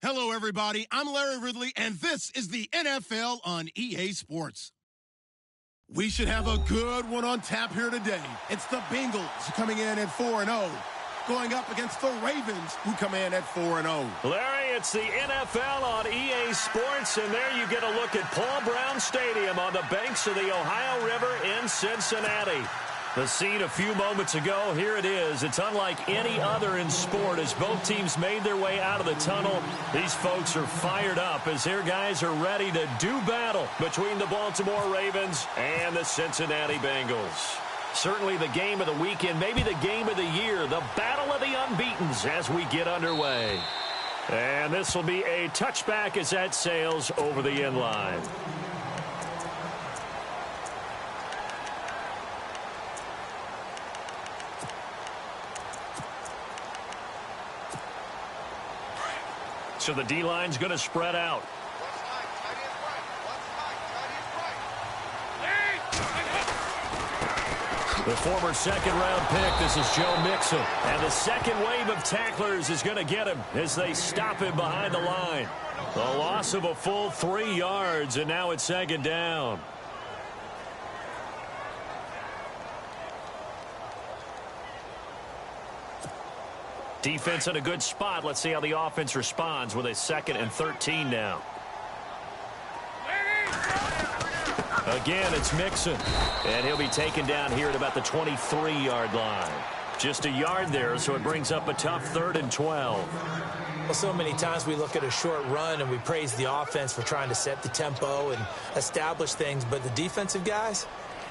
Hello, everybody. I'm Larry Ridley, and this is the NFL on EA Sports. We should have a good one on tap here today. It's the Bengals coming in at 4-0, going up against the Ravens, who come in at 4-0. Larry, it's the NFL on EA Sports, and there you get a look at Paul Brown Stadium on the banks of the Ohio River in Cincinnati. The scene a few moments ago, here it is. It's unlike any other in sport as both teams made their way out of the tunnel. These folks are fired up as their guys are ready to do battle between the Baltimore Ravens and the Cincinnati Bengals. Certainly the game of the weekend, maybe the game of the year, the battle of the unbeatens as we get underway. And this will be a touchback as that sails over the end line. So the D-line's going to spread out. The former second-round pick, this is Joe Mixon. And the second wave of tacklers is going to get him as they stop him behind the line. The loss of a full 3 yards, and now it's second down. Defense in a good spot. Let's see how the offense responds with a 2nd and 13 now. Again, it's Mixon. And he'll be taken down here at about the 23-yard line. Just a yard there, so it brings up a tough 3rd and 12. Well, so many times we look at a short run and we praise the offense for trying to set the tempo and establish things. But the defensive guys,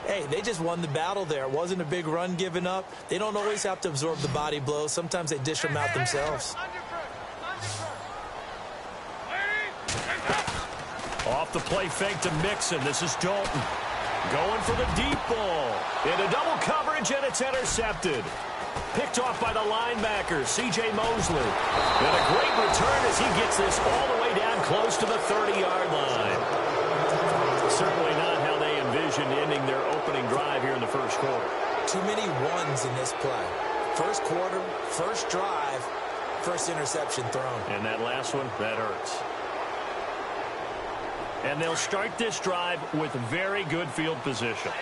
hey, they just won the battle there. It wasn't a big run given up. They don't always have to absorb the body blows. Sometimes they dish them out themselves. Off the play fake to Mixon. This is Dalton. Going for the deep ball. Into double coverage, and it's intercepted. Picked off by the linebacker, C.J. Mosley. And a great return as he gets this all the way down close to the 30-yard line. Certainly not how they envisioned ending their opening drive here in the first quarter. Too many ones in this play. First quarter, first drive, first interception thrown. And that last one, that hurts. And they'll start this drive with very good field position.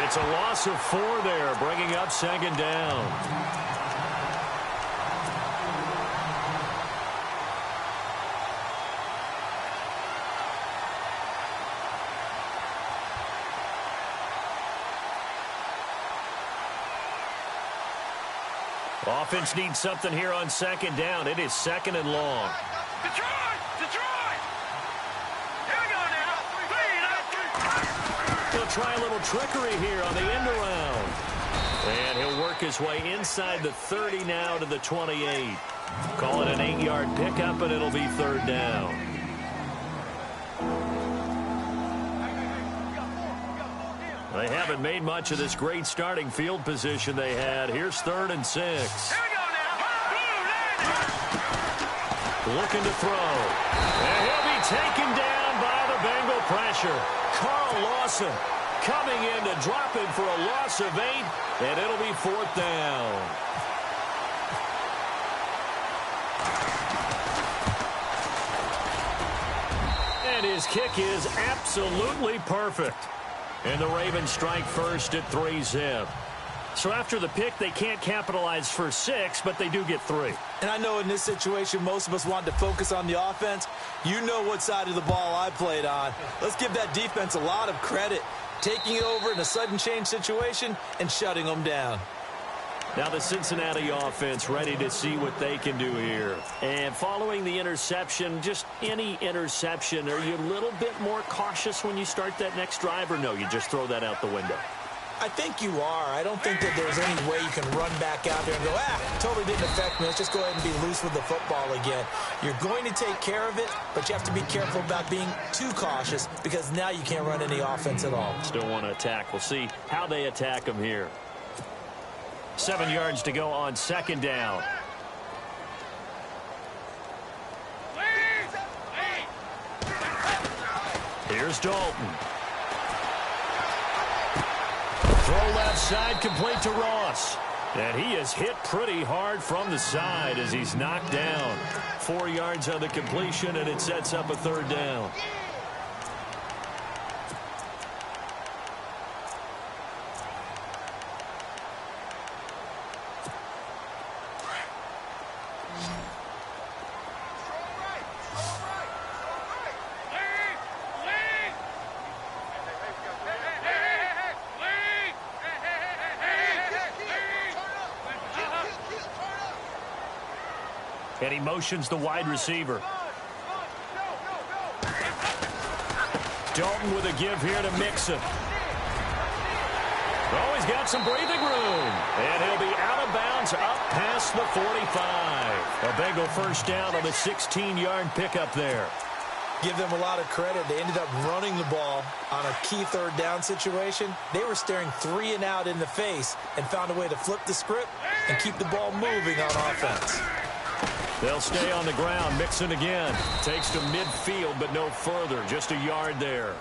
It's a loss of 4 there, bringing up second down. Offense needs something here on second down. It is 2nd and long. Detroit! Detroit! Here we go now. He'll try a little trickery here on the end around. And he'll work his way inside the 30 now to the 28. Call it an 8-yard pickup, and it'll be 3rd down. They haven't made much of this great starting field position they had. Here's 3rd and 6. Here we go now. Looking to throw. And he'll be taken down by the Bengal pressure. Carl Lawson coming in to drop him for a loss of 8, and it'll be 4th down. And his kick is absolutely perfect. And the Ravens strike first at 3-zip. So after the pick, they can't capitalize for 6, but they do get 3. And I know in this situation, most of us want to focus on the offense. You know what side of the ball I played on. Let's give that defense a lot of credit, taking it over in a sudden change situation and shutting them down. Now the Cincinnati offense ready to see what they can do here. And following the interception, just any interception, are you a little bit more cautious when you start that next drive, or no, you just throw that out the window? I think you are. I don't think that there's any way you can run back out there and go, totally didn't affect me. Let's just go ahead and be loose with the football again. You're going to take care of it, but you have to be careful about being too cautious because now you can't run any offense at all. Still want to attack. We'll see how they attack them here. 7 yards to go on second down. Here's Dalton. Throw left side, complete to Ross. And he is hit pretty hard from the side as he's knocked down. 4 yards on the completion, and it sets up a third down. And he motions the wide receiver. Dalton with a give here to Mixon. Oh, he's got some breathing room. And he'll be out of bounds up past the 45. A Bengal first down on the 16-yard pickup there. Give them a lot of credit. They ended up running the ball on a key third down situation. They were staring 3 and out in the face and found a way to flip the script and keep the ball moving on offense. They'll stay on the ground. Mixon again. Takes to midfield, but no further. Just a yard there.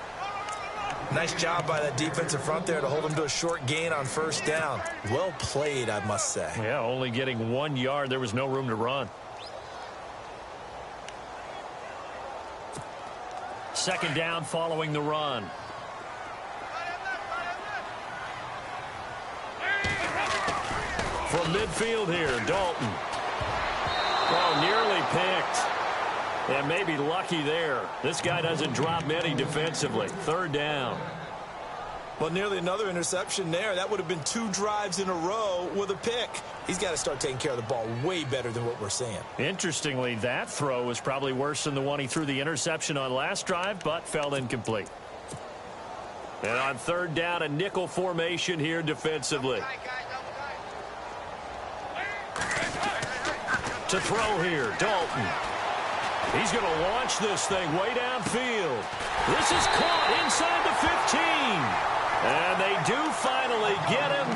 Nice job by that defensive front there to hold them to a short gain on first down. Well played, I must say. Yeah, only getting 1 yard. There was no room to run. Second down following the run. From midfield here, Dalton. Oh, nearly picked. And maybe lucky there. This guy doesn't drop many defensively. Third down. Well, nearly another interception there. That would have been 2 drives in a row with a pick. He's got to start taking care of the ball way better than what we're seeing. Interestingly, that throw was probably worse than the one he threw the interception on last drive, but fell incomplete. And on third down, a nickel formation here defensively. To throw here, Dalton. He's going to launch this thing way downfield. This is caught inside the 15. And they do finally get him,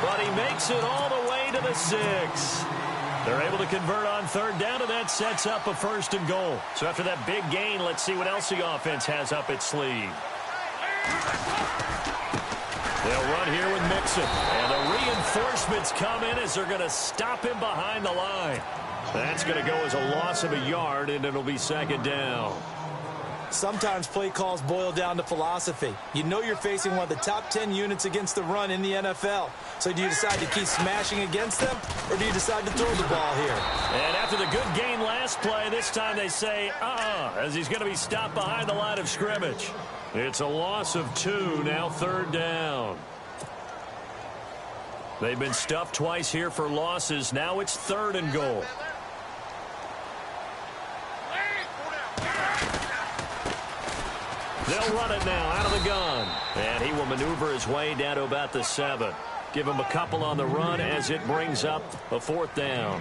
but he makes it all the way to the 6. They're able to convert on third down, and that sets up a first and goal. So after that big gain, let's see what else the offense has up its sleeve. They'll run here with Mixon. And the reinforcements come in as they're going to stop him behind the line. That's going to go as a loss of a yard, and it'll be second down. Sometimes play calls boil down to philosophy. You know you're facing one of the top 10 units against the run in the NFL. So do you decide to keep smashing against them, or do you decide to throw the ball here? And after the good gain last play, this time they say, as he's going to be stopped behind the line of scrimmage. It's a loss of 2, now third down. They've been stuffed twice here for losses. Now it's third and goal. They'll run it now out of the gun. And he will maneuver his way down to about the 7. Give him a couple on the run as it brings up a fourth down.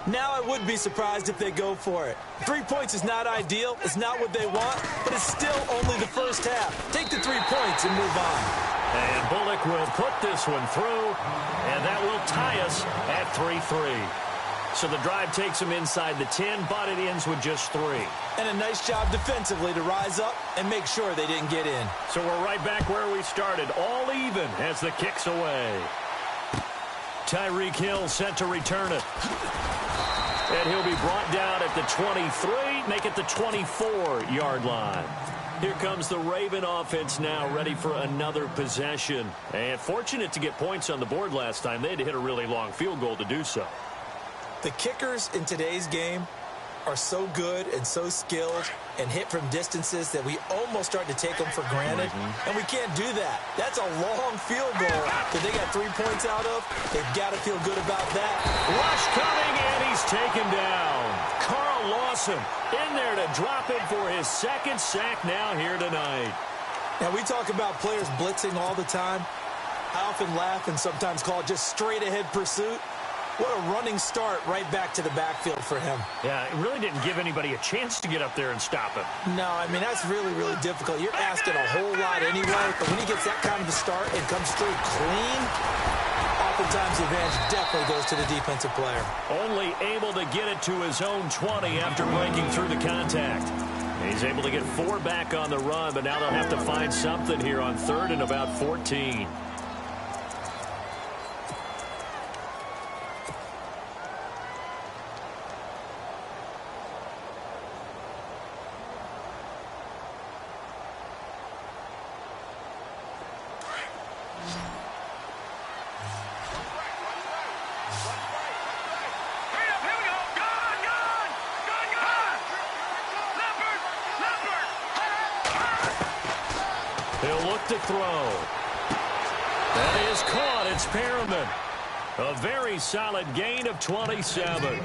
Now I would be surprised if they go for it. 3 points is not ideal. It's not what they want, but it's still only the first half. Take the 3 points and move on. And Bullock will put this one through, and that will tie us at 3-3. So the drive takes them inside the 10, but it ends with just 3. And a nice job defensively to rise up and make sure they didn't get in. So we're right back where we started, all even as the kick's away. Tyreek Hill set to return it. And he'll be brought down at the 23, make it the 24-yard line. Here comes the Raven offense now, ready for another possession. And fortunate to get points on the board last time. They had to hit a really long field goal to do so. The kickers in today's game are so good and so skilled and hit from distances that we almost start to take them for granted. And we can't do that. That's a long field goal that they got 3 points out of. They've got to feel good about that. Rush coming, and he's taken down. Carl Lawson in there to drop him for his second sack now here tonight. Now, we talk about players blitzing all the time. I often laugh and sometimes call it just straight-ahead pursuit. What a running start right back to the backfield for him. Yeah, it really didn't give anybody a chance to get up there and stop him. No, I mean, that's really, really difficult. You're asking a whole lot anyway, but when he gets that kind of a start and comes straight clean, oftentimes the advantage definitely goes to the defensive player. Only able to get it to his own 20 after breaking through the contact. He's able to get 4 back on the run, but now they'll have to find something here on third and about 14. He'll look to throw. That is caught. It's Perriman. A very solid gain of 27.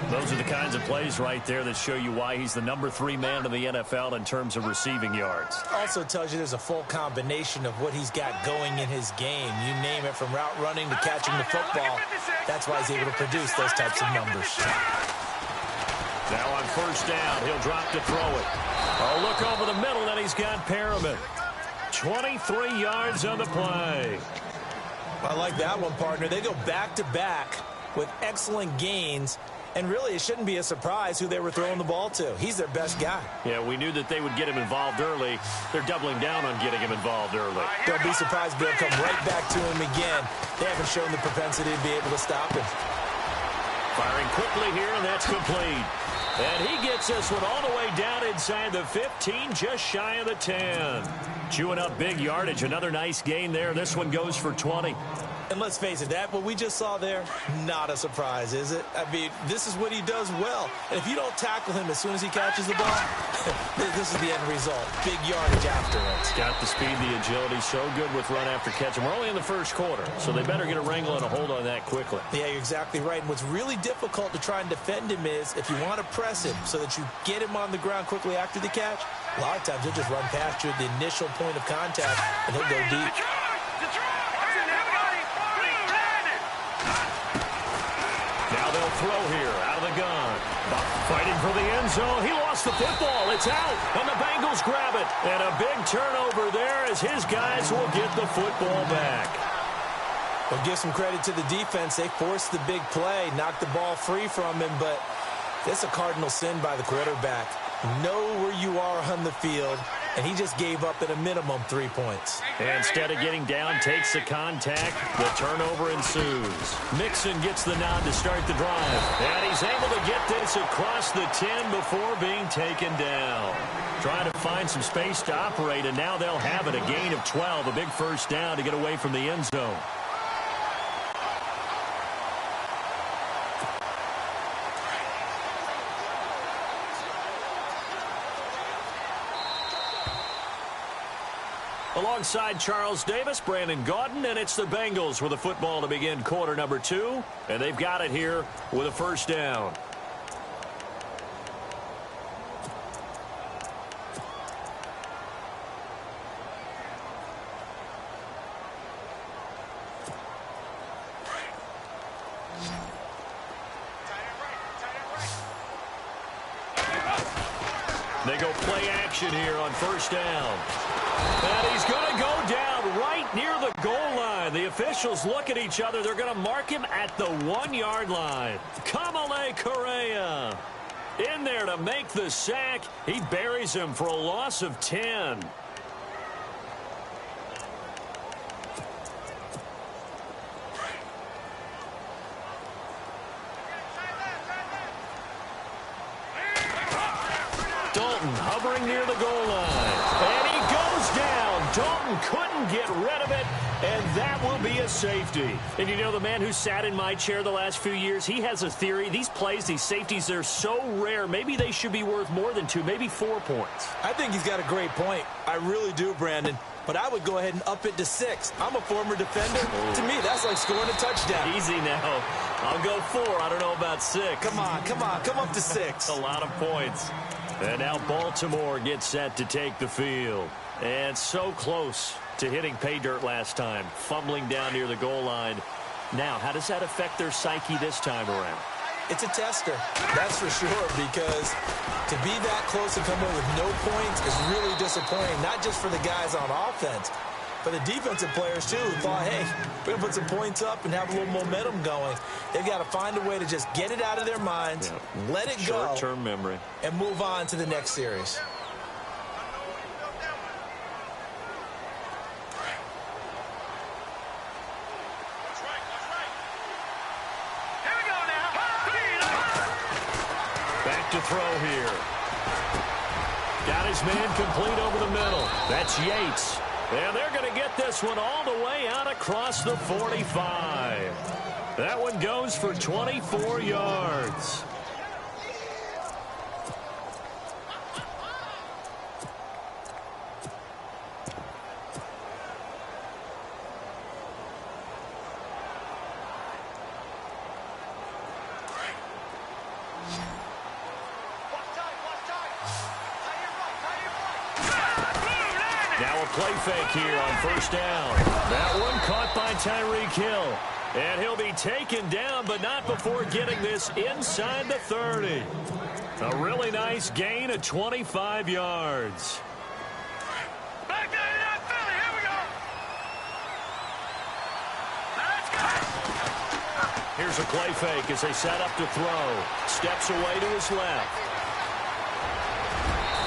Those are the kinds of plays right there that show you why he's the number 3 man in the NFL in terms of receiving yards. Also tells you there's a full combination of what he's got going in his game. You name it, from route running to catching the football. That's why he's able to produce those types of numbers. Now on first down, he'll drop to throw it. Oh, look over the middle, and he's got Perriman. 23 yards on the play. I like that one, partner. They go back-to-back with excellent gains, and really it shouldn't be a surprise who they were throwing the ball to. He's their best guy. Yeah, we knew that they would get him involved early. They're doubling down on getting him involved early. Don't be surprised if they'll come right back to him again. They haven't shown the propensity to be able to stop him. Firing quickly here, and that's complete. And he gets this one all the way down inside the 15, just shy of the 10. Chewing up big yardage. Another nice gain there. This one goes for 20. And let's face it, that what we just saw there, not a surprise, is it? I mean, this is what he does well. And if you don't tackle him as soon as he catches the ball, this is the end result. Big yardage afterwards. Got the speed, the agility, so good with run after catch. And we're only in the first quarter, so they better get a wrangle and a hold on that quickly. Yeah, you're exactly right. And what's really difficult to try and defend him is if you want to press him so that you get him on the ground quickly after the catch, a lot of times he'll just run past you at the initial point of contact, and he'll go deep. Now they'll throw here out of the gun. Fighting for the end zone. He lost the football. It's out, and the Bengals grab it. And a big turnover there as his guys will get the football back. Well, give some credit to the defense. They forced the big play, knocked the ball free from him, but that's a cardinal sin by the quarterback. Know where you are on the field, and he just gave up at a minimum 3 points. And instead of getting down, takes the contact. The turnover ensues. Mixon gets the nod to start the drive. And he's able to get this across the 10 before being taken down. Trying to find some space to operate, and now they'll have it. A gain of 12, a big first down to get away from the end zone. Alongside Charles Davis, Brandon Gaudin, and it's the Bengals with a football to begin quarter number 2. And they've got it here with a first down. They go play action here on first down. And he's going to go down right near the goal line. The officials look at each other. They're going to mark him at the 1-yard line. Kamale Correa in there to make the sack. He buries him for a loss of 10. Dalton hovering near the goal line. And he goes down. Dalton couldn't get rid of it, and that will be a safety. And you know, the man who sat in my chair the last few years, he has a theory. These plays, these safeties, they're so rare. Maybe they should be worth more than 2, maybe 4 points. I think he's got a great point. I really do, Brandon. But I would go ahead and up it to 6. I'm a former defender. To me, that's like scoring a touchdown. Easy now. I'll go 4. I don't know about 6. Come on. Come up to 6. A lot of points. And now Baltimore gets set to take the field. And so close to hitting pay dirt last time. Fumbling down near the goal line. Now, how does that affect their psyche this time around? It's a tester, that's for sure, because to be that close and come away with no points is really disappointing, not just for the guys on offense, but the defensive players, too, who thought, hey, we're going to put some points up and have a little momentum going. They've got to find a way to just get it out of their minds, let it go, short-term memory, and move on to the next series. To throw here. Got his man complete over the middle. That's Yates. And they're going to get this one all the way out across the 45. That one goes for 24 yards. Now a play fake here on first down. That one caught by Tyreek Hill. And he'll be taken down, but not before getting this inside the 30. A really nice gain of 25 yards. Back there in that Philly. Here we go. Let's go. Here's a play fake as they set up to throw. Steps away to his left.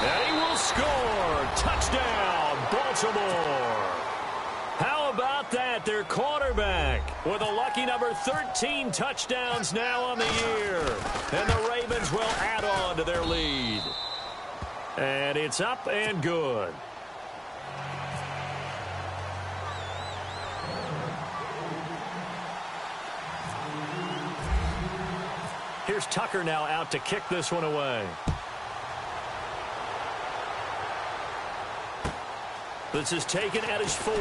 And he will score. Touchdown, Baltimore. How about that? Their quarterback with a lucky number 13 touchdowns now on the year. And the Ravens will add on to their lead. And it's up and good. Here's Tucker now out to kick this one away. This is taken at his 4.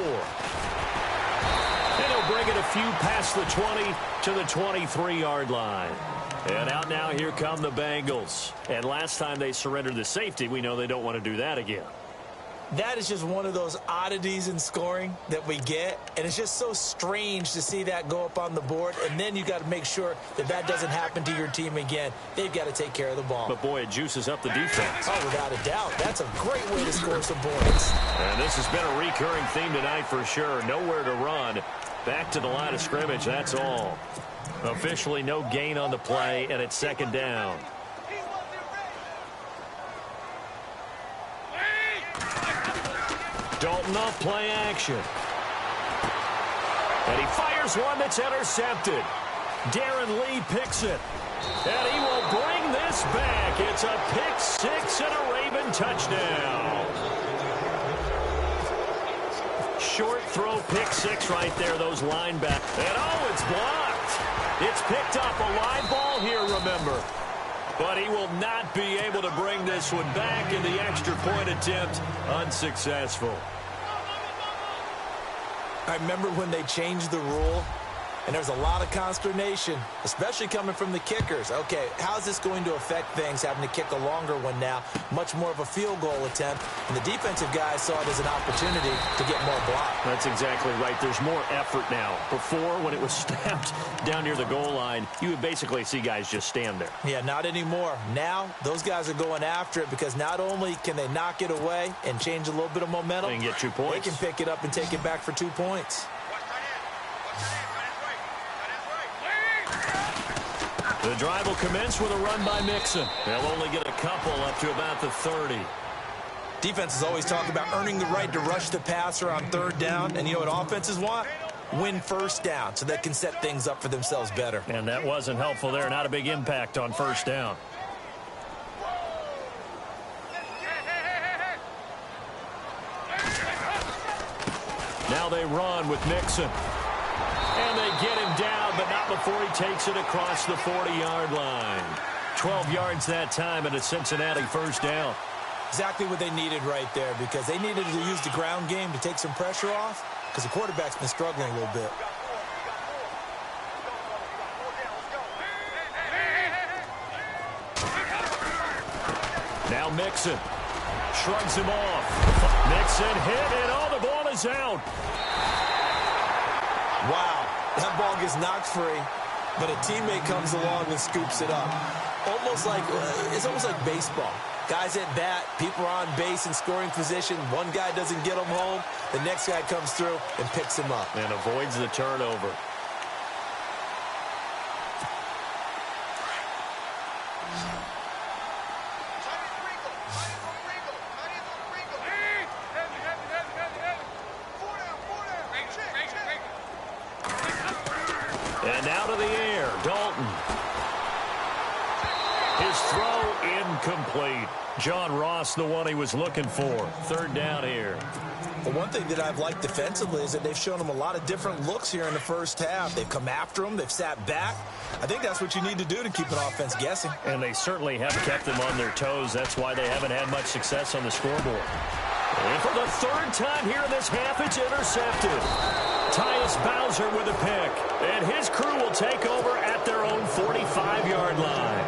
And he'll bring it a few past the 20 to the 23-yard line. And out now, here come the Bengals. And last time they surrendered the safety, we know they don't want to do that again. That is just one of those oddities in scoring that we get, and it's just so strange to see that go up on the board, and then you got to make sure that that doesn't happen to your team again. They've got to take care of the ball. But, boy, it juices up the defense. Oh, without a doubt. That's a great way to score some points. And this has been a recurring theme tonight for sure. Nowhere to run. Back to the line of scrimmage, that's all. Officially no gain on the play, and it's second down. Dalton off play action. And he fires one that's intercepted. Darren Lee picks it. And he will bring this back. It's a pick six and a Raven touchdown. Short throw pick six right there, those linebackers. And oh, it's blocked. It's picked up, a live ball here, remember. But he will not be able to bring this one back, in the extra point attempt unsuccessful. I remember when they changed the rule, and there was a lot of consternation, especially coming from the kickers. Okay, how's this going to affect things, having to kick a longer one now, much more of a field goal attempt, and the defensive guys saw it as an opportunity to get more block. That's exactly right. There's more effort now. Before, when it was snapped down near the goal line, you would basically see guys just stand there. Yeah, not anymore. Now, those guys are going after it because not only can they knock it away and change a little bit of momentum, they can get 2 points. They can pick it up and take it back for 2 points. The drive will commence with a run by Mixon. They'll only get a couple up to about the 30. Defenses always talk about earning the right to rush the passer on third down. And you know what offenses want? Win first down so they can set things up for themselves better. And that wasn't helpful there. Not a big impact on first down. Now they run with Mixon. And they get him down, but not before he takes it across the 40-yard line. 12 yards that time, and a Cincinnati first down. Exactly what they needed right there, because they needed to use the ground game to take some pressure off, because the quarterback's been struggling a little bit. Now Mixon shrugs him off. Mixon hit, and the ball is out. Wow, that ball gets knocked free, but a teammate comes along and scoops it up. It's almost like baseball. Guys at bat, people are on base in scoring position. One guy doesn't get him home. The next guy comes through and picks him up. And avoids the turnover. And out of the air, Dalton. His throw incomplete. John Ross, the one he was looking for. Third down here. Well, one thing that I've liked defensively is that they've shown him a lot of different looks here in the first half. They've come after him. They've sat back. I think that's what you need to do to keep an offense guessing. And they certainly have kept them on their toes. That's why they haven't had much success on the scoreboard. And for the third time here in this half, it's intercepted. Tyus Bowser with a pick. And his crew will take over at their own 45-yard line.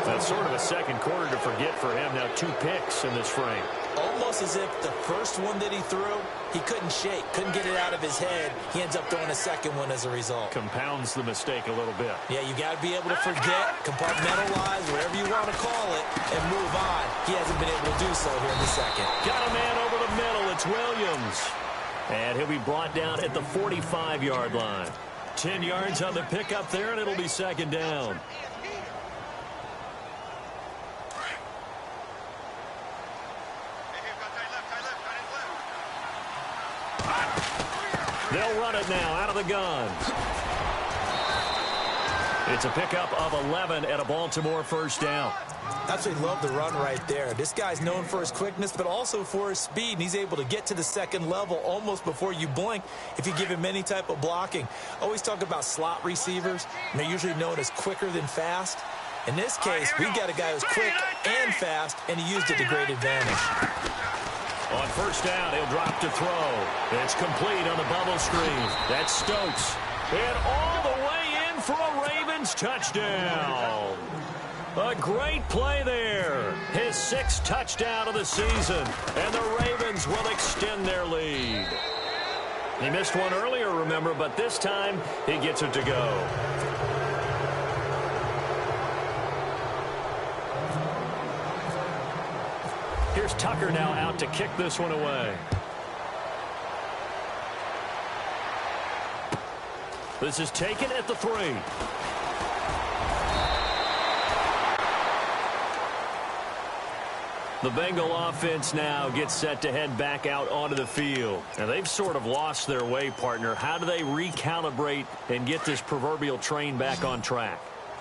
That's sort of a second quarter to forget for him. Now 2 picks in this frame. Oh, almost as if the first one that he threw, he couldn't shake, couldn't get it out of his head. He ends up throwing a second one as a result. Compounds the mistake a little bit. Yeah, you got to be able to forget, compartmentalize, whatever you want to call it, and move on. He hasn't been able to do so here in the second. Got a man over the middle. It's Williams. And he'll be brought down at the 45-yard line. 10 yards on the pickup there, and it'll be second down. They'll run it now out of the gun. It's a pickup of 11 and a Baltimore first down. Absolutely love the run right there. This guy's known for his quickness, but also for his speed. And he's able to get to the second level almost before you blink if you give him any type of blocking. Always talk about slot receivers, and they're usually known as quicker than fast. In this case, we've got a guy who's quick and fast, and he used it to great advantage. On first down, he'll drop to throw. It's complete on the bubble screen. That's Stokes. And all the way in for a Ravens touchdown. A great play there. His 6th touchdown of the season. And the Ravens will extend their lead. He missed one earlier, remember, but this time he gets it to go. Here's Tucker now out to kick this one away. This is taken at the 3. The Bengal offense now gets set to head back out onto the field. And they've sort of lost their way, partner. How do they recalibrate and get this proverbial train back on track?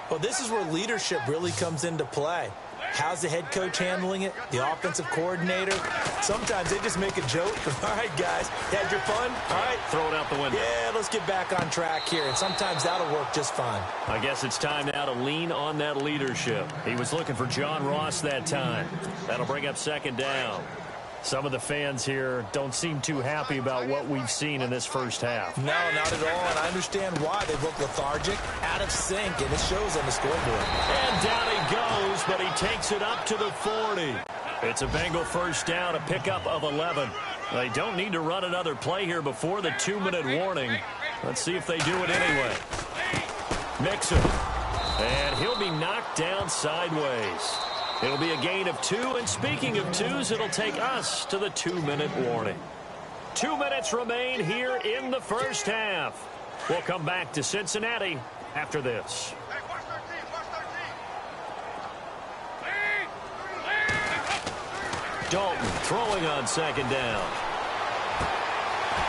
Well, this is where leadership really comes into play. How's the head coach handling it? The offensive coordinator? Sometimes they just make a joke. All right, guys, had your fun? All right. Throw it out the window. Yeah, let's get back on track here. And sometimes that'll work just fine. I guess it's time now to lean on that leadership. He was looking for John Ross that time. That'll bring up second down. Some of the fans here don't seem too happy about what we've seen in this first half. No, not at all, and I understand why. They look lethargic, out of sync, and it shows on the scoreboard. And down he goes, but he takes it up to the 40. It's a Bengal first down, a pickup of 11. They don't need to run another play here before the 2-minute warning. Let's see if they do it anyway. Mixon. And he'll be knocked down sideways. It'll be a gain of 2, and speaking of 2s, it'll take us to the 2-minute warning. 2 minutes remain here in the first half. We'll come back to Cincinnati after this. Dalton throwing on second down.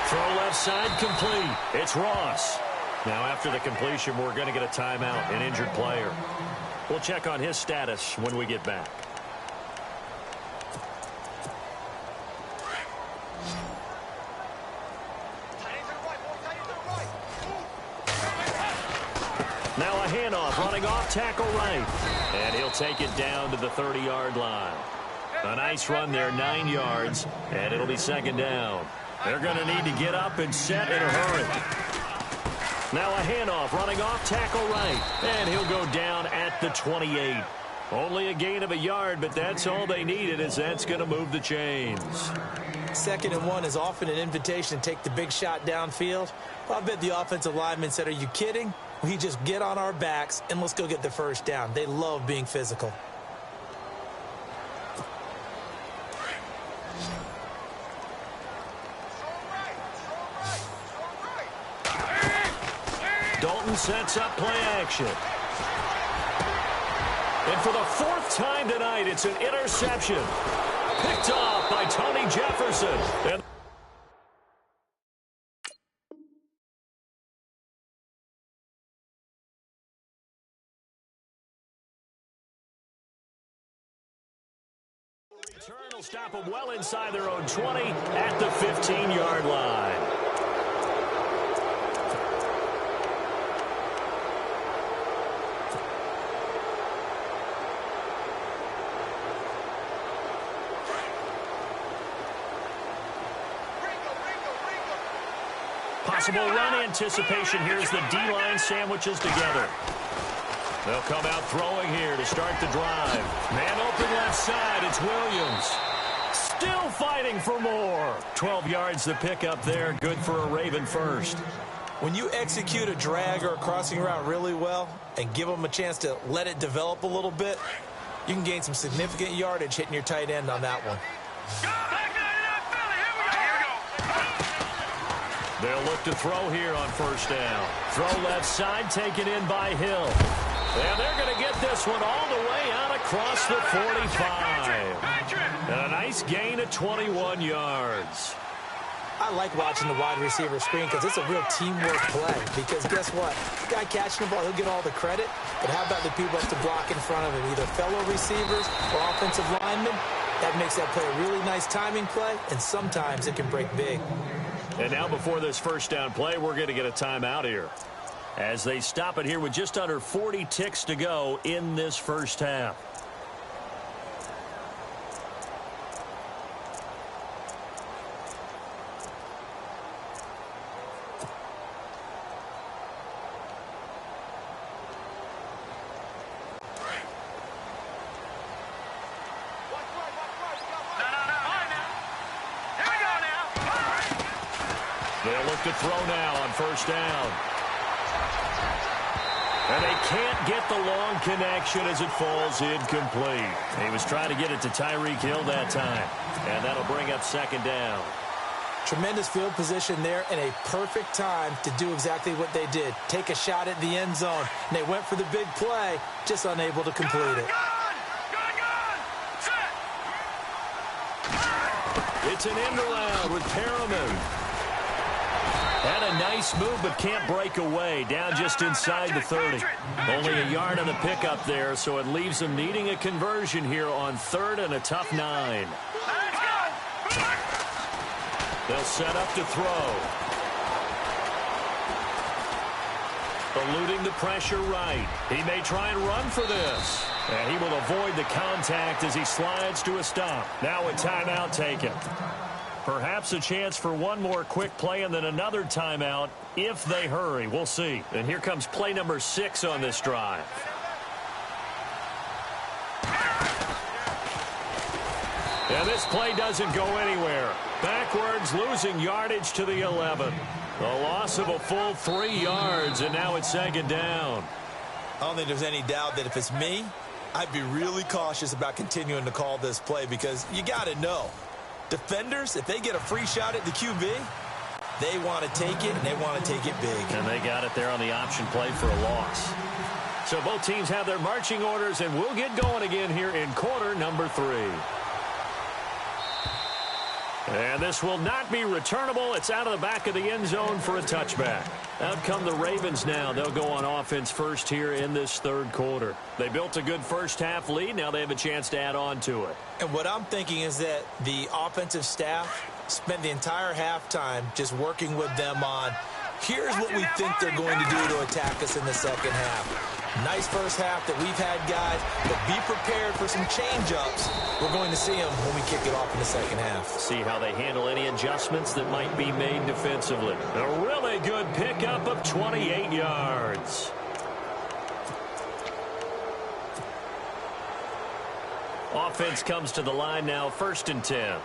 Throw left side complete. It's Ross. Now after the completion, we're going to get a timeout, an injured player. We'll check on his status when we get back. Now a handoff, running off tackle right. And he'll take it down to the 30-yard line. A nice run there, 9 yards, and it'll be second down. They're going to need to get up and set in a hurry. Now a handoff, running off tackle right. And he'll go down at the 28. Only a gain of a yard, but that's all they needed, as that's going to move the chains. 2nd and 1 is often an invitation to take the big shot downfield. Well, I bet the offensive lineman said, are you kidding? We just get on our backs and let's go get the first down. They love being physical. Dalton sets up play action. And for the 4th time tonight, it's an interception. Picked off by Tony Jefferson. And return will stop them well inside their own 20 at the 15-yard line. Possible run anticipation. Here's the D-line sandwiches together. They'll come out throwing here to start the drive. Man open left side. It's Williams. still fighting for more. 12 yards to pick up there. Good for a Raven first. When you execute a drag or a crossing route really well and give them a chance to let it develop a little bit, you can gain some significant yardage hitting your tight end on that one. They'll look to throw here on first down. Throw left side, taken in by Hill. And they're going to get this one all the way out across the 45. And a nice gain of 21 yards. I like watching the wide receiver screen because it's a real teamwork play. Because guess what? The guy catching the ball, he'll get all the credit. But how about the people up to block in front of him, either fellow receivers or offensive linemen? That makes that play a really nice timing play, and sometimes it can break big. And now before this first down play, we're going to get a timeout here, as they stop it here with just under 40 ticks to go in this first half. They'll look to throw now on first down. And they can't get the long connection as it falls incomplete. He was trying to get it to Tyreek Hill that time. And that'll bring up second down. Tremendous field position there and a perfect time to do exactly what they did. Take a shot at the end zone. And they went for the big play, just unable to complete it. It's an end around with Perriman. Had a nice move, but can't break away. Down just inside the 30. Only a yard on the pickup there, so it leaves them needing a conversion here on third and a tough 9. They'll set up to throw. Eluding the pressure right. He may try and run for this. And he will avoid the contact as he slides to a stop. Now a timeout taken. Perhaps a chance for one more quick play and then another timeout if they hurry. We'll see. And here comes play number 6 on this drive. And this play doesn't go anywhere. Backwards, losing yardage to the 11. A loss of a full 3 yards, and now it's second down. I don't think there's any doubt that if it's me, I'd be really cautious about continuing to call this play because you got to know. Defenders, if they get a free shot at the QB, they want to take it, and they want to take it big. And they got it there on the option play for a loss. So both teams have their marching orders, and we'll get going again here in quarter number 3. And this will not be returnable. It's out of the back of the end zone for a touchback. Out come the Ravens now. They'll go on offense first here in this third quarter. They built a good first half lead. Now they have a chance to add on to it. And what I'm thinking is that the offensive staff spent the entire halftime just working with them on, here's what we think they're going to do to attack us in the second half. Nice first half that we've had, guys, but be prepared for some change-ups. We're going to see them when we kick it off in the second half. See how they handle any adjustments that might be made defensively. A really good pickup of 28 yards. Offense comes to the line now, 1st and 10.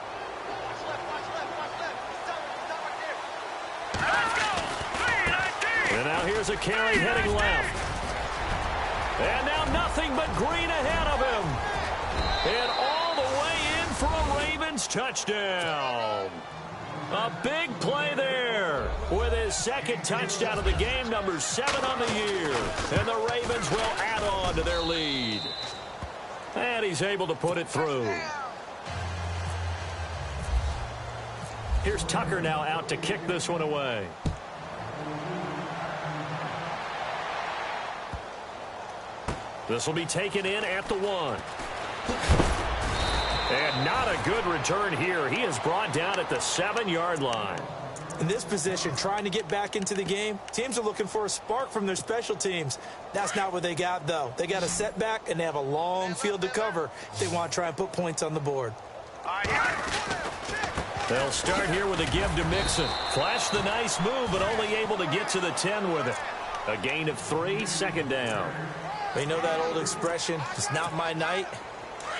And now here's a carry heading left. And now nothing but green ahead of him. And all the way in for a Ravens touchdown. A big play there with his second touchdown of the game, number 7 on the year. And the Ravens will add on to their lead. And he's able to put it through. Here's Tucker now out to kick this one away. This will be taken in at the 1. And not a good return here. He is brought down at the 7-yard line. In this position, trying to get back into the game, teams are looking for a spark from their special teams. That's not what they got, though. They got a setback, and they have a long field to cover if they want to try and put points on the board. They'll start here with a give to Mixon. Flashed the nice move, but only able to get to the 10 with it. A gain of 3, second down. They know that old expression, it's not my night.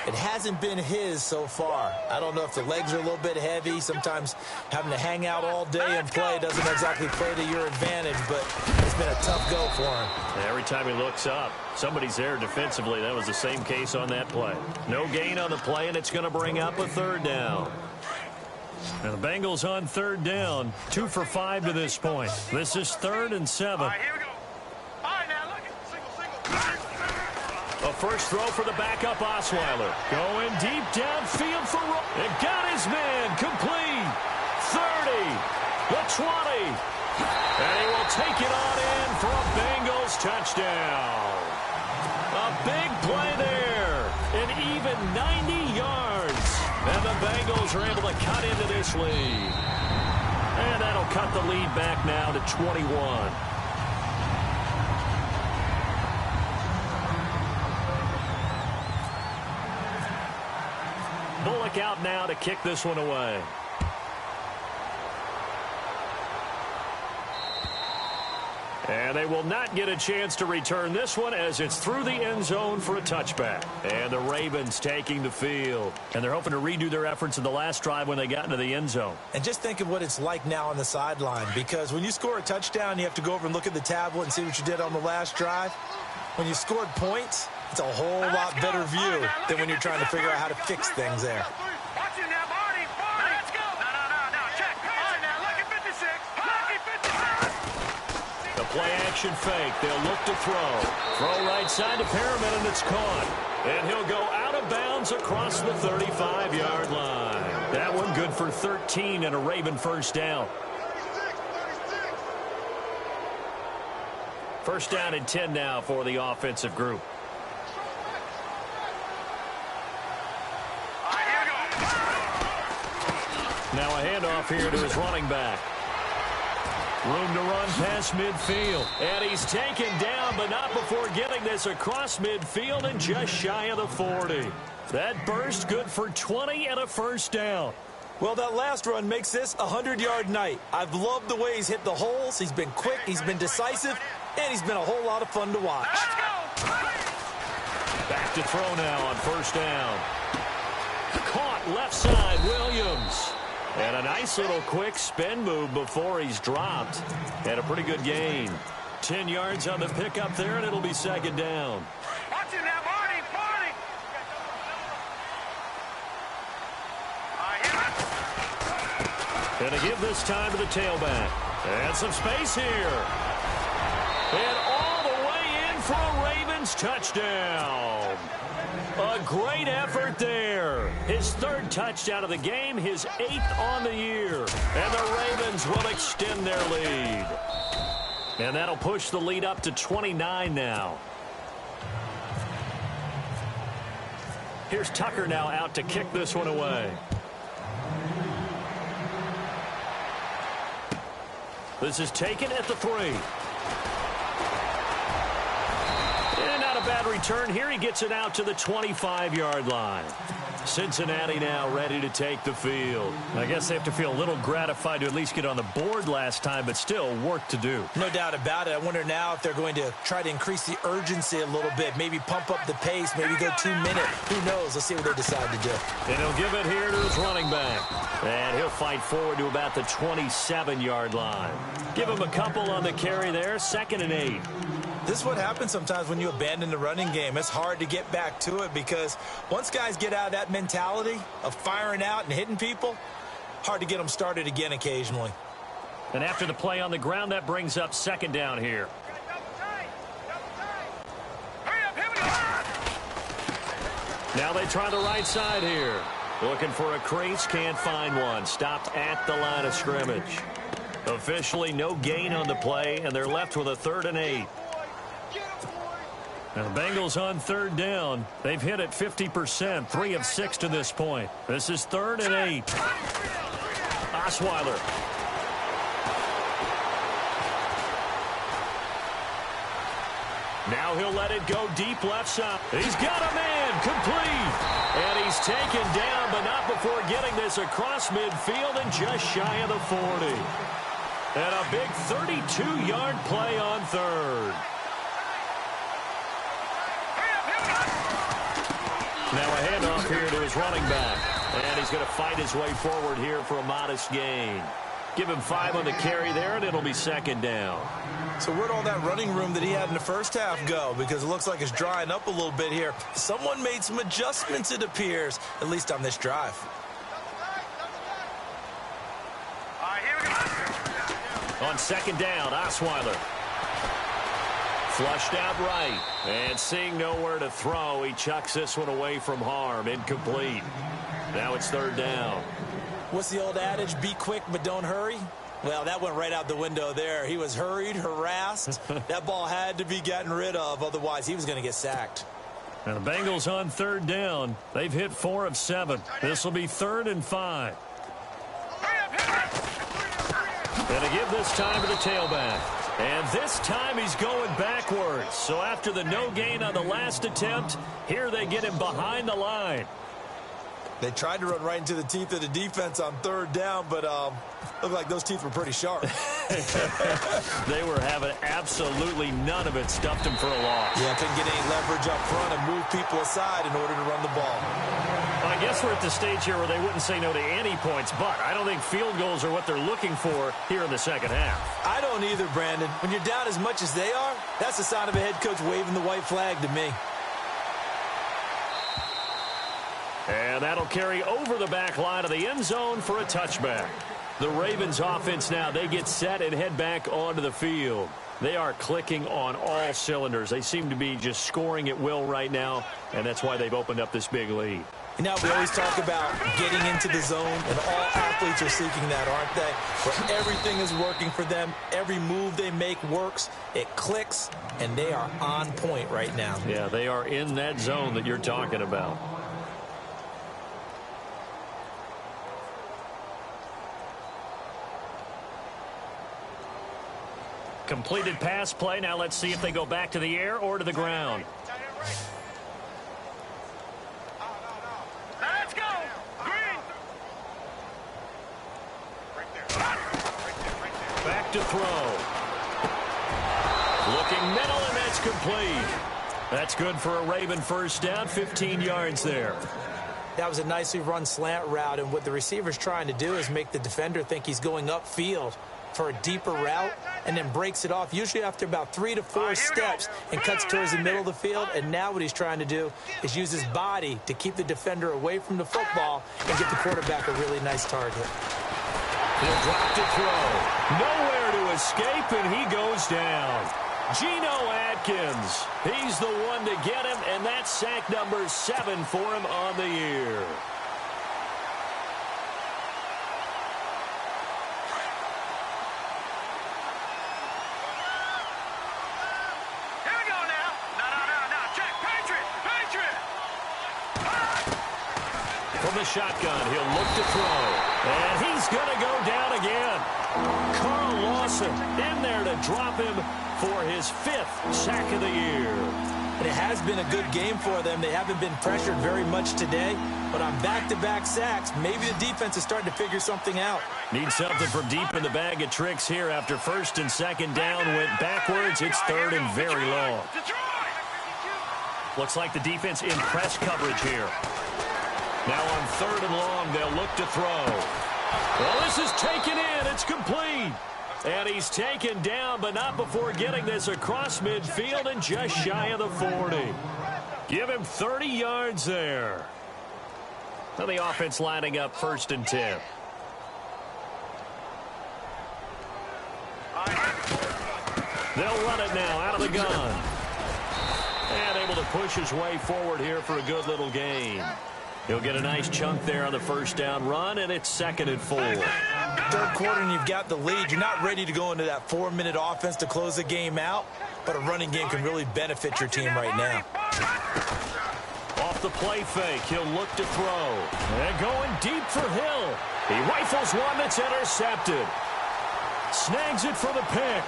It hasn't been his so far. I don't know if the legs are a little bit heavy. Sometimes having to hang out all day and play doesn't exactly play to your advantage, but it's been a tough go for him. Every time he looks up, somebody's there defensively. That was the same case on that play. No gain on the play, and it's going to bring up a third down. And the Bengals on third down, 2 for 5 to this point. This is 3rd and 7. All right, here we go. All right, now look at single. A first throw for the backup Osweiler. Going deep downfield for it got his man complete. 30, the 20. And he will take it on in for a Bengals touchdown. A big play there. An even 90 yards. And the Bengals are able to cut into this lead. And that'll cut the lead back now to 21. Bullock out now to kick this one away. And they will not get a chance to return this one as it's through the end zone for a touchback. And the Ravens taking the field. And they're hoping to redo their efforts in the last drive when they got into the end zone. And just think of what it's like now on the sideline, because when you score a touchdown, you have to go over and look at the tablet and see what you did on the last drive. When you scored points, it's a whole lot better view than when you're trying to figure out how to fix things there. Watch it now, Marty. Let's go. No. Check. All right, now, look at 56. Look at 56. The play-action fake. They'll look to throw. Throw right side to Perriman, and it's caught. And he'll go out of bounds across the 35-yard line. That one good for 13 and a Raven first down. First down and 10 now for the offensive group. Now a handoff here to his running back. Room to run past midfield. And he's taken down, but not before getting this across midfield and just shy of the 40. That burst good for 20 and a first down. Well, that last run makes this a 100-yard night. I've loved the way he's hit the holes. He's been quick, he's been decisive, and he's been a whole lot of fun to watch. Back to throw now on first down. Caught left side, Williams. And a nice little quick spin move before he's dropped. And a pretty good gain. 10 yards on the pickup there, and it'll be second down. Watch it now, Marty. And to give this time to the tailback. And some space here. And all the way in for a Ravens touchdown. A great effort there. His 3rd touchdown of the game, his 8th on the year. And the Ravens will extend their lead. And that'll push the lead up to 29 now. Here's Tucker now out to kick this one away. This is taken at the 3. And not a bad return here. He gets it out to the 25-yard line. Cincinnati now ready to take the field. I guess they have to feel a little gratified to at least get on the board last time, but still work to do. No doubt about it. I wonder now if they're going to try to increase the urgency a little bit, maybe pump up the pace, maybe go 2 minute. Who knows? Let's see what they decide to do. And he'll give it here to his running back. And he'll fight forward to about the 27-yard line. Give him a couple on the carry there, 2nd and 8. This is what happens sometimes when you abandon the running game. It's hard to get back to it because once guys get out of that mentality of firing out and hitting people, hard to get them started again occasionally. And after the play on the ground, that brings up 2nd down here. Now they try the right side here. Looking for a crease, can't find one. Stopped at the line of scrimmage. Officially no gain on the play, and they're left with a 3rd and 8. Now the Bengals on 3rd down. They've hit it 50%, 3 of 6 to this point. This is 3rd and 8. Osweiler. Now he'll let it go deep left side. He's got a man complete. And he's taken down, but not before getting this across midfield and just shy of the 40. And a big 32-yard play on 3rd. Now a handoff here to his running back. And he's going to fight his way forward here for a modest gain. Give him 5 on the carry there, and it'll be second down. So where'd all that running room that he had in the first half go? Because it looks like it's drying up a little bit here. Someone made some adjustments, it appears, at least on this drive. All right, here we go. On second down, Osweiler. Flushed out right. And seeing nowhere to throw, he chucks this one away from harm. Incomplete. Now it's third down. What's the old adage? Be quick, but don't hurry? Well, that went right out the window there. He was hurried, harassed. That ball had to be gotten rid of. Otherwise, he was going to get sacked. And the Bengals on third down. They've hit 4 of 7. This will be 3rd and 5. And to give this time to the tailback. And this time he's going backwards. So after the no gain on the last attempt, here they get him behind the line. They tried to run right into the teeth of the defense on third down, but looked like those teeth were pretty sharp. They were having absolutely none of it. Stuffed him for a loss. Yeah, couldn't get any leverage up front and move people aside in order to run the ball. Well, I guess we're at the stage here where they wouldn't say no to any points, but I don't think field goals are what they're looking for here in the second half. I don't either, Brandon. When you're down as much as they are, that's the sign of a head coach waving the white flag to me. And that'll carry over the back line of the end zone for a touchback. The Ravens offense now, they get set and head back onto the field. They are clicking on all cylinders. They seem to be just scoring at will right now, and that's why they've opened up this big lead. You know, we always talk about getting into the zone, and all athletes are seeking that, aren't they? Where everything is working for them. Every move they make works. It clicks, and they are on point right now. Yeah, they are in that zone that you're talking about. Completed pass play. Now let's see if they go back to the air or to the ground. Let's go. Green. Back to throw. Looking middle, and that's complete. That's good for a Raven first down, 15 yards there. That was a nicely run slant route, and what the receiver's trying to do is make the defender think he's going upfield for a deeper route, and then breaks it off, usually after about 3 to 4 steps, and cuts towards the middle of the field. And now what he's trying to do is use his body to keep the defender away from the football and give the quarterback a really nice target. He'll drop to throw. Nowhere to escape, and he goes down. Geno Atkins. He's the one to get him, and that's sack number 7 for him on the year. From the shotgun, he'll look to throw. And he's going to go down again. Carl Lawson in there to drop him for his 5th sack of the year. And it has been a good game for them. They haven't been pressured very much today. But on back-to-back sacks, maybe the defense is starting to figure something out. Need something from deep in the bag of tricks here. After first and second down went backwards, it's third and very long. Looks like the defense in press coverage here. Now on third and long, they'll look to throw. Well, this is taken in. It's complete. And he's taken down, but not before getting this across midfield and just shy of the 40. Give him 30 yards there. Now the offense lining up first and 10. They'll run it now out of the gun. And able to push his way forward here for a good little gain. He'll get a nice chunk there on the first down run, and it's 2nd and 4. Third quarter, and you've got the lead. You're not ready to go into that 4-minute offense to close the game out, but a running game can really benefit your team right now. Off the play fake, he'll look to throw. And going deep for Hill. He rifles one that's intercepted. Snags it for the pick.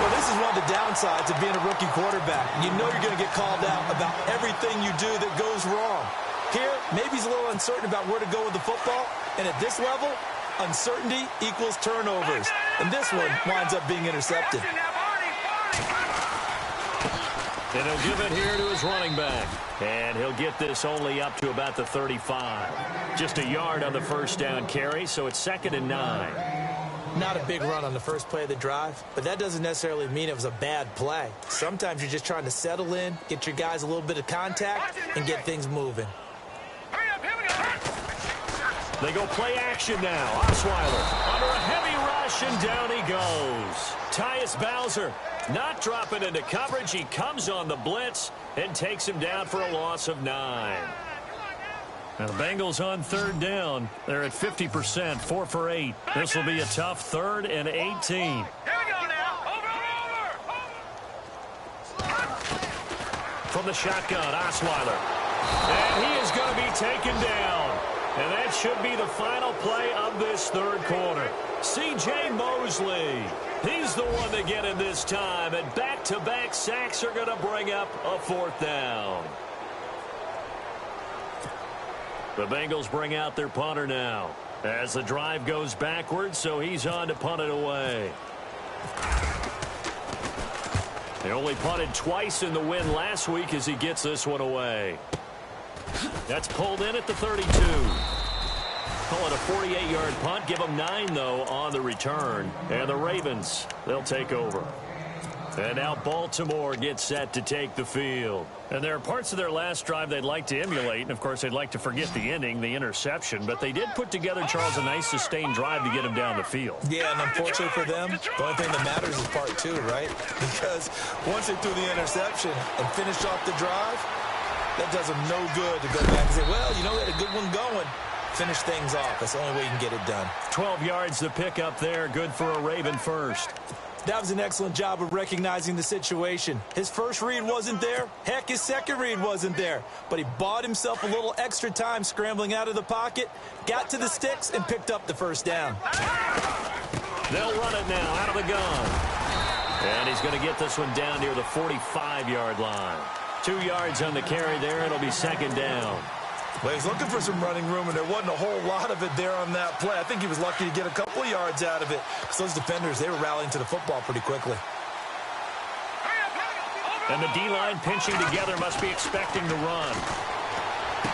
Well, this is one of the downsides of being a rookie quarterback. You know you're going to get called out about everything you do that goes wrong. Here, maybe he's a little uncertain about where to go with the football. And at this level, uncertainty equals turnovers. And this one winds up being intercepted. And he'll give it here to his running back. And he'll get this only up to about the 35. Just a yard on the first down carry, so it's 2nd and 9. Not a big run on the first play of the drive, but that doesn't necessarily mean it was a bad play. Sometimes you're just trying to settle in, get your guys a little bit of contact, and get things moving. They go play action now. Osweiler under a heavy rush, and down he goes. Tyus Bowser not dropping into coverage. He comes on the blitz and takes him down for a loss of 9. Now the Bengals on 3rd down. They're at 50%, 4 for 8. This will be a tough 3rd and 18. Here we go now. Over. From the shotgun, Osweiler. And he is going to be taken down. And that should be the final play of this 3rd quarter. C.J. Mosley. He's the one to get in this time. And back-to-back sacks are going to bring up a 4th down. The Bengals bring out their punter now as the drive goes backwards, so he's on to punt it away. They only punted twice in the win last week as he gets this one away. That's pulled in at the 32. Call it a 48-yard punt. Give them 9, though, on the return. And the Ravens, they'll take over. And now Baltimore gets set to take the field. And there are parts of their last drive they'd like to emulate. And, of course, they'd like to forget the ending, the interception. But they did put together, Charles, a nice sustained drive to get him down the field. Yeah, and unfortunately for them, the only thing that matters is part 2, right? Because once they threw the interception and finished off the drive, that does them no good to go back and say, well, you know, they had a good one going. Finish things off. That's the only way you can get it done. 12 yards to pick up there. Good for a Raven first. That was an excellent job of recognizing the situation. His first read wasn't there. Heck, his second read wasn't there. But he bought himself a little extra time scrambling out of the pocket, got to the sticks, and picked up the first down. They'll run it now out of the gun. And he's going to get this one down near the 45-yard line. 2 yards on the carry there. It'll be 2nd down. Well, he's looking for some running room, and there wasn't a whole lot of it there on that play. I think he was lucky to get a couple of yards out of it. Because those defenders, they were rallying to the football pretty quickly. And the D-line pinching together must be expecting to run.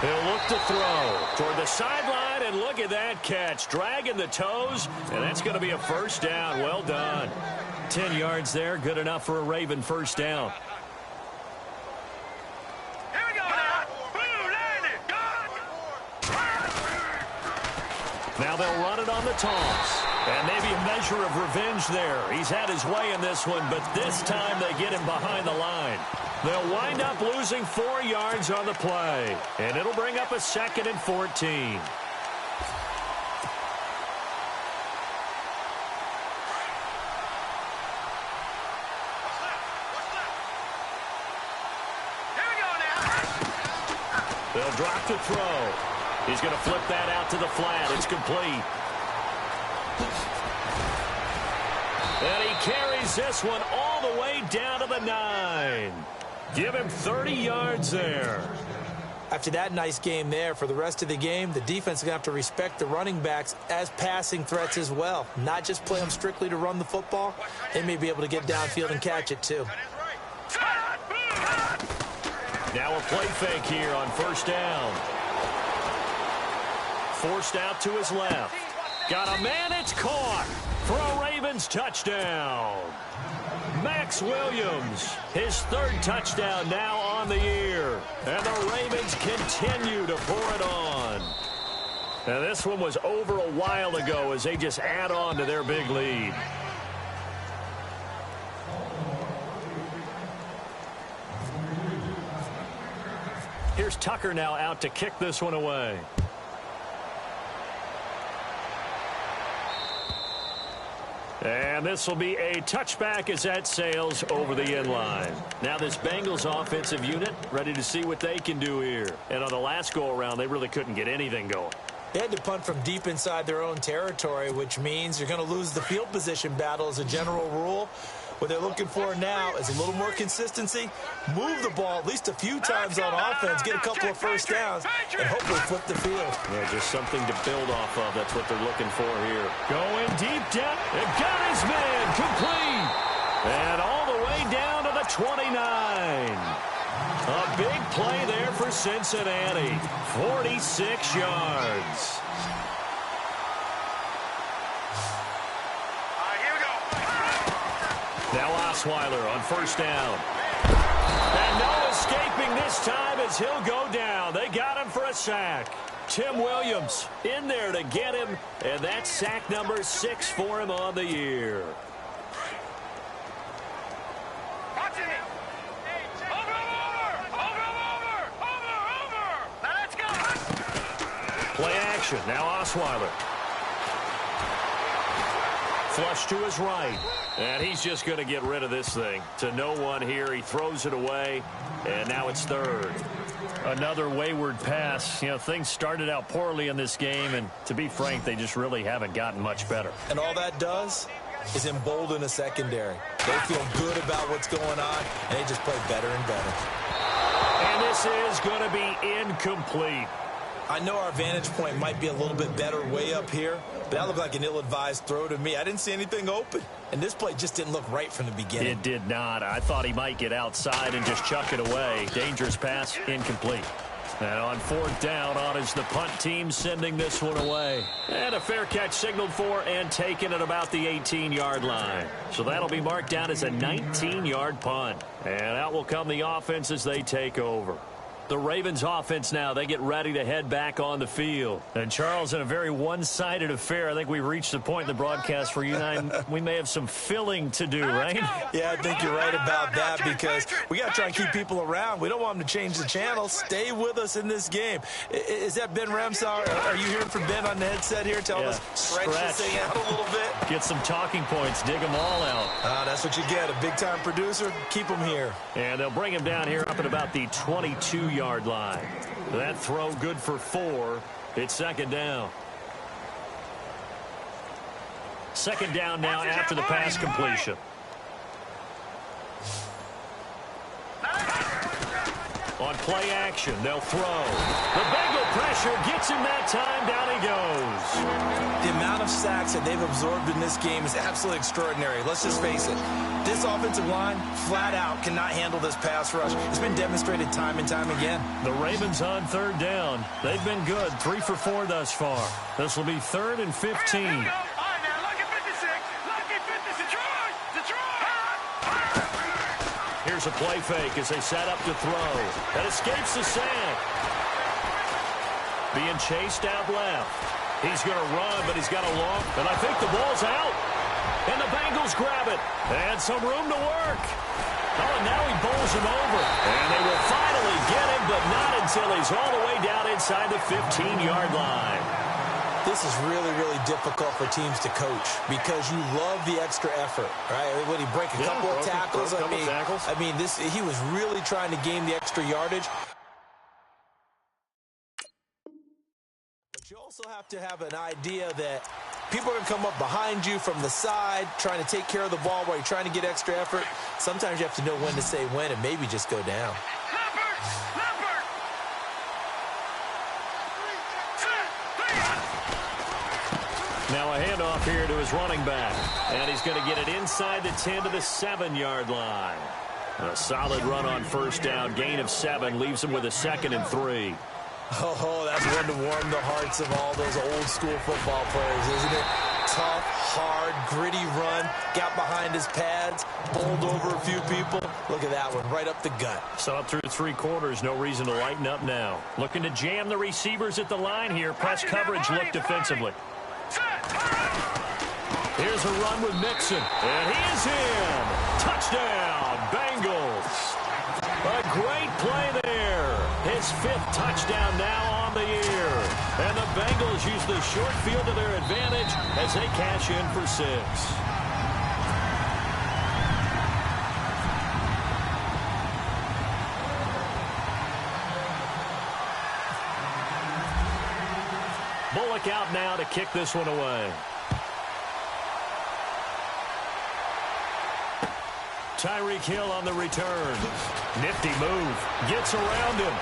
He'll look to throw toward the sideline, and look at that catch. Dragging the toes, and that's going to be a first down. Well done. 10 yards there, good enough for a Raven first down. Now they'll run it on the toss. And maybe a measure of revenge there. He's had his way in this one, but this time they get him behind the line. They'll wind up losing 4 yards on the play. And it'll bring up a 2nd and 14. They'll drop to throw. He's going to flip that out to the flat. It's complete. And he carries this one all the way down to the 9. Give him 30 yards there. After that nice game there, for the rest of the game, the defense is going to have to respect the running backs as passing threats as well. Not just play them strictly to run the football. They may be able to get downfield and catch it too. Now a play fake here on first down. Forced out to his left. Got a man, it's caught for a Ravens touchdown. Max Williams, his 3rd touchdown now on the year. And the Ravens continue to pour it on. Now this one was over a while ago as they just add on to their big lead. Here's Tucker now out to kick this one away. And this will be a touchback as that sails over the end line. Now this Bengals offensive unit ready to see what they can do here. And on the last go-around, they really couldn't get anything going. They had to punt from deep inside their own territory, which means you're going to lose the field position battle as a general rule. What they're looking for now is a little more consistency, move the ball at least a few times on offense, get a couple of first downs, and hopefully flip the field. Yeah, just something to build off of. That's what they're looking for here. Going deep down. It got his man complete. And all the way down to the of 29. A big play there for Cincinnati. 46 yards. Here we go. Now Osweiler on first down. And no escaping this time as he'll go down. They got him for a sack. Tim Williams in there to get him, and that's sack number 6 for him on the year. Watching it. Over. Now let's go. Play action. Now Osweiler. Flush to his right. And he's just going to get rid of this thing. To no one here. He throws it away. And now it's third. Another wayward pass. You know, things started out poorly in this game. And to be frank, they just really haven't gotten much better. And all that does is embolden a secondary. They feel good about what's going on, and they just play better and better. And this is going to be incomplete. I know our vantage point might be a little bit better way up here, but that looked like an ill-advised throw to me. I didn't see anything open, and this play just didn't look right from the beginning. It did not. I thought he might get outside and just chuck it away. Dangerous pass, incomplete. And on fourth down, on is the punt team sending this one away. And a fair catch signaled for and taken at about the 18-yard line. So that'll be marked down as a 19-yard punt. And out will come the offense as they take over. The Ravens offense now, they get ready to head back on the field. And Charles, in a very one-sided affair, I think we've reached the point in the broadcast where you and I, we may have some filling to do, right? Yeah, I think you're right about that because we got to try and keep people around. We don't want them to change the channel. Stay with us in this game. Is that Ben Ramsauer? Are you hearing from Ben on the headset here telling us stretch this thing out a little bit? Get some talking points. Dig them all out. That's what you get. A big-time producer. Keep them here. And they'll bring him down here up at about the 22-yard line. That throw good for 4. It's second down. Second down now after the pass completion. On play action, they'll throw. The Bengal pressure gets him that time. Down he goes. The amount of sacks that they've absorbed in this game is absolutely extraordinary. Let's just face it. This offensive line, flat out, cannot handle this pass rush. It's been demonstrated time and time again. The Ravens on third down. They've been good. 3 for 4 thus far. This will be 3rd and 15. Here's a play fake as they set up to throw. That escapes the sack. Being chased out left. He's going to run, but he's got a long. And I think the ball's out. And the Bengals grab it. And some room to work. Oh, and now he bowls him over. And they will finally get him, but not until he's all the way down inside the 15-yard line. This is really, really difficult for teams to coach because you love the extra effort, right? When he break a couple of tackles, I mean, he was really trying to gain the extra yardage. But you also have to have an idea that people are going to come up behind you from the side, trying to take care of the ball while you're trying to get extra effort. Sometimes you have to know when to say when and maybe just go down. Now a handoff here to his running back. And he's going to get it inside the 10 to the 7-yard line. A solid run on first down. Gain of 7 leaves him with a 2nd and 3. Oh, that's one to warm the hearts of all those old-school football players, isn't it? Tough, hard, gritty run. Got behind his pads, bowled over a few people. Look at that one, right up the gut. Saw it through 3 quarters. No reason to lighten up now. Looking to jam the receivers at the line here. Press coverage, look defensively. Here's a run with Mixon. And he is in. Touchdown, Bengals. A great play there. His 5th touchdown now on the year. And the Bengals use the short field to their advantage as they cash in for 6. Bullock out now to kick this one away. Tyreek Hill on the return. Nifty move. Gets around him.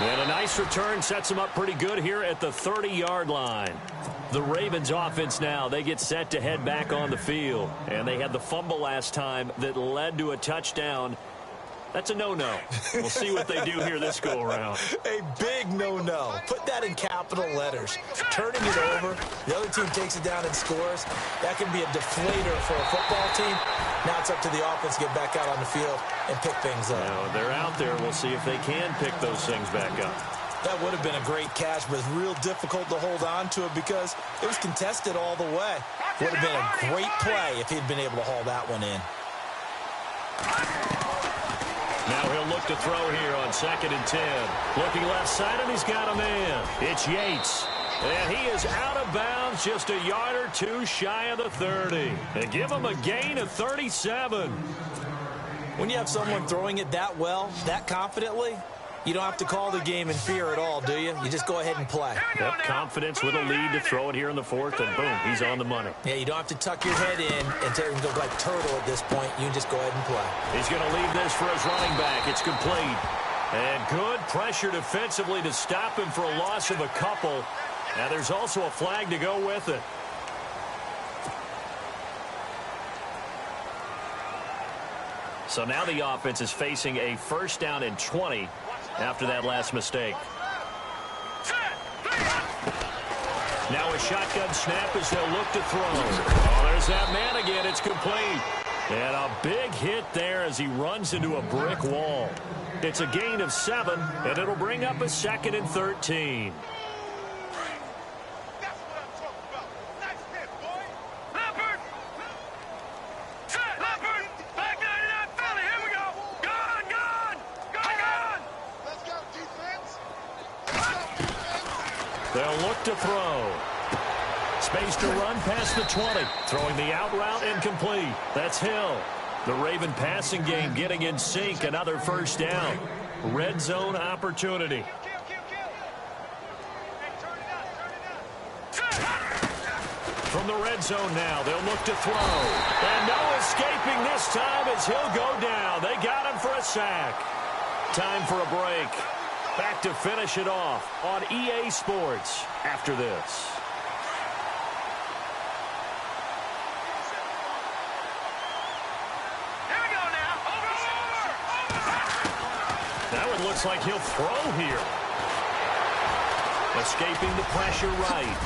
And a nice return sets them up pretty good here at the 30-yard line. The Ravens offense now, they get set to head back on the field. And they had the fumble last time that led to a touchdown. That's a no-no. We'll see what they do here this go-around. A big no-no. Put that in capital letters. Turning it over, the other team takes it down and scores. That can be a deflator for a football team. Now it's up to the offense to get back out on the field and pick things up. Now, they're out there. We'll see if they can pick those things back up. That would have been a great catch, but it's real difficult to hold on to it because it was contested all the way. Would have been a great play if he'd been able to haul that one in. Now he'll look to throw here on 2nd and 10. Looking left side, and he's got a man. It's Yates. And he is out of bounds just a yard or two shy of the 30. And give him a gain of 37. When you have someone throwing it that well, that confidently, you don't have to call the game in fear at all, do you? You just go ahead and play. Yep, confidence with a lead to throw it here in the 4th, and boom, he's on the money. Yeah, you don't have to tuck your head in and go like turtle at this point. You just go ahead and play. He's going to leave this for his running back. It's complete. And good pressure defensively to stop him for a loss of a couple. Now there's also a flag to go with it. So now the offense is facing a 1st down and 20 after that last mistake. Now a shotgun snap as they'll look to throw. Oh, there's that man again. It's complete. And a big hit there as he runs into a brick wall. It's a gain of 7, and it'll bring up a 2nd and 13. They'll look to throw. Space to run past the 20. Throwing the out route incomplete. That's Hill. The Raven passing game getting in sync. Another 1st down. Red zone opportunity. From the red zone now, they'll look to throw. And no escaping this time as he'll go down. They got him for a sack. Time for a break. Back to finish it off on EA Sports after this. Here we go now. Over. Now it looks like he'll throw here. Escaping the pressure right.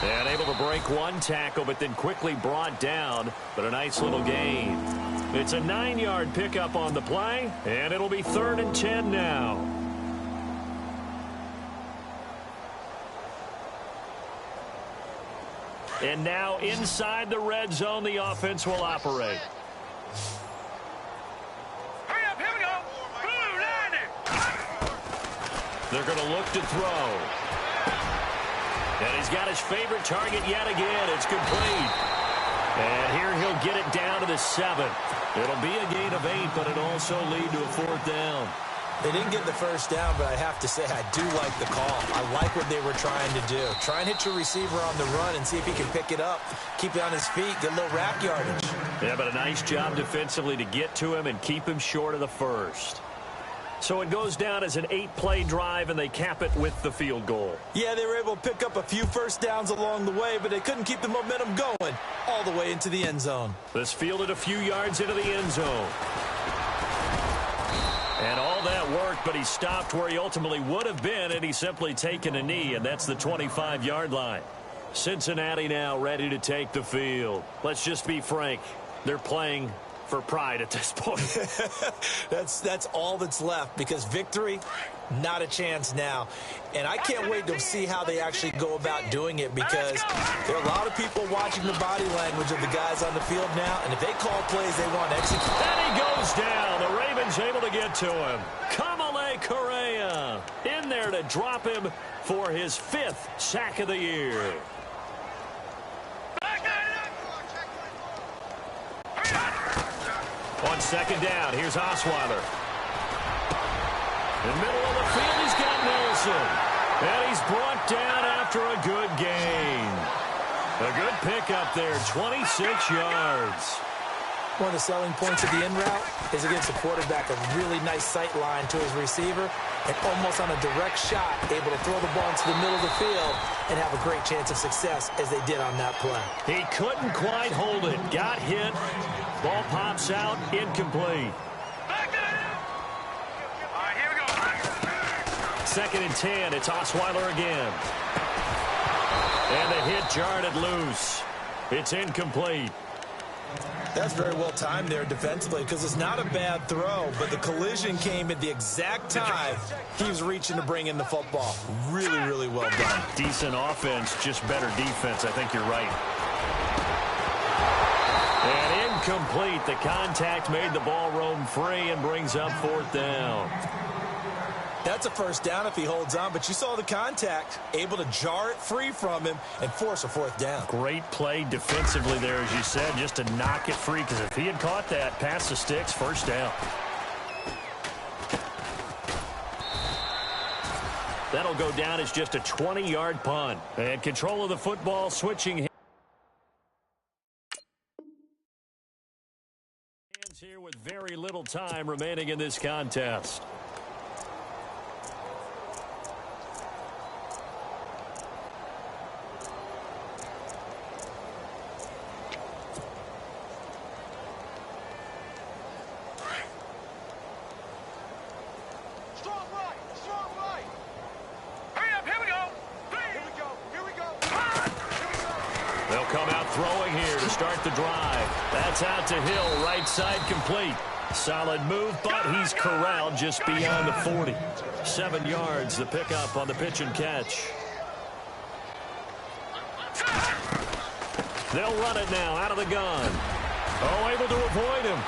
And able to break one tackle, but then quickly brought down. But a nice little gain. It's a 9-yard pickup on the play, and it'll be 3rd and 10 now. And now inside the red zone, the offense will operate. Hurry up, here we go. Blue, 90. They're going to look to throw. And he's got his favorite target yet again. It's complete. And here he'll get it down to the 7. It'll be a gain of 8, but it'll also lead to a 4th down. They didn't get the 1st down, but I have to say I do like the call. I like what they were trying to do. Try and hit your receiver on the run and see if he can pick it up. Keep it on his feet, get a little rack yardage. Yeah, but a nice job defensively to get to him and keep him short of the 1st. So it goes down as an 8-play drive, and they cap it with the field goal. Yeah, they were able to pick up a few 1st downs along the way, but they couldn't keep the momentum going all the way into the end zone. This fielded a few yards into the end zone. And all that worked, but he stopped where he ultimately would have been, and he's simply taken a knee, and that's the 25-yard line. Cincinnati now ready to take the field. Let's just be frank. They're playing for pride at this point. That's all that's left, because victory, not a chance now. And I can't wait to see how they actually go about doing it, because there are a lot of people watching the body language of the guys on the field now, and if they call plays they want to execute. And he goes down. The Ravens able to get to him. Kamale Correa in there to drop him for his 5th sack of the year. On 2nd down, here's Osweiler. In the middle of the field, he's got Nelson. And he's brought down after a good gain. A good pickup there, 26 yards. One of the selling points of the in route is it gives the quarterback a really nice sight line to his receiver and almost on a direct shot able to throw the ball into the middle of the field and have a great chance of success as they did on that play. He couldn't quite hold it. Got hit. Ball pops out. Incomplete. All right, here we go. 2nd and 10. It's Osweiler again. And the hit jarred it loose. It's incomplete. That's very well timed there defensively because it's not a bad throw, but the collision came at the exact time he was reaching to bring in the football. Really, really well done. Decent offense, just better defense. I think you're right. And incomplete. The contact made the ball roam free and brings up 4th down. That's a 1st down if he holds on, but you saw the contact, able to jar it free from him and force a 4th down. Great play defensively there, as you said, just to knock it free, because if he had caught that, past the sticks, 1st down. That'll go down as just a 20-yard punt. And control of the football, switching hands here with very little time remaining in this contest. They'll come out throwing here to start the drive. That's out to Hill, right side complete. Solid move, but he's corralled just beyond the 40. 7 yards, the pickup on the pitch and catch. They'll run it now out of the gun. Oh, able to avoid him.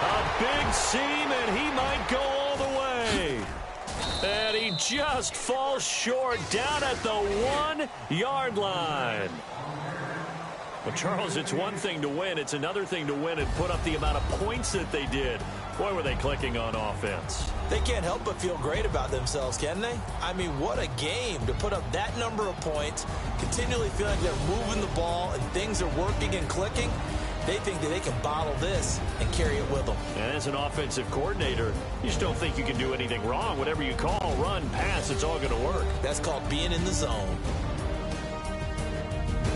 A big seam, and he might go all the way. And he just falls short down at the 1-yard line. Well, Charles, it's one thing to win. It's another thing to win and put up the amount of points that they did. Boy, were they clicking on offense. They can't help but feel great about themselves, can they? I mean, what a game to put up that number of points, continually feel like they're moving the ball and things are working and clicking. They think that they can bottle this and carry it with them. And as an offensive coordinator, you just don't think you can do anything wrong. Whatever you call, run, pass, it's all going to work. That's called being in the zone.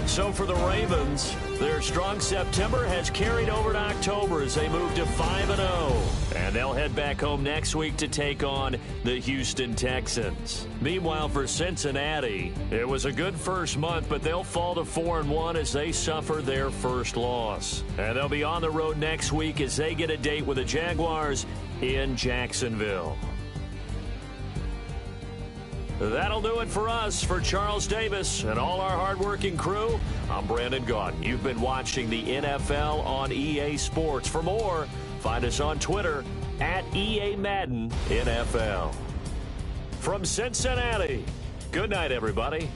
So for the Ravens, their strong September has carried over to October as they move to 5-0. And they'll head back home next week to take on the Houston Texans. Meanwhile, for Cincinnati, it was a good first month, but they'll fall to 4-1 as they suffer their first loss. And they'll be on the road next week as they get a date with the Jaguars in Jacksonville. That'll do it for us. For Charles Davis and all our hardworking crew, I'm Brandon Gaudin. You've been watching the NFL on EA Sports. For more, find us on Twitter at EA Madden NFL. From Cincinnati, good night, everybody.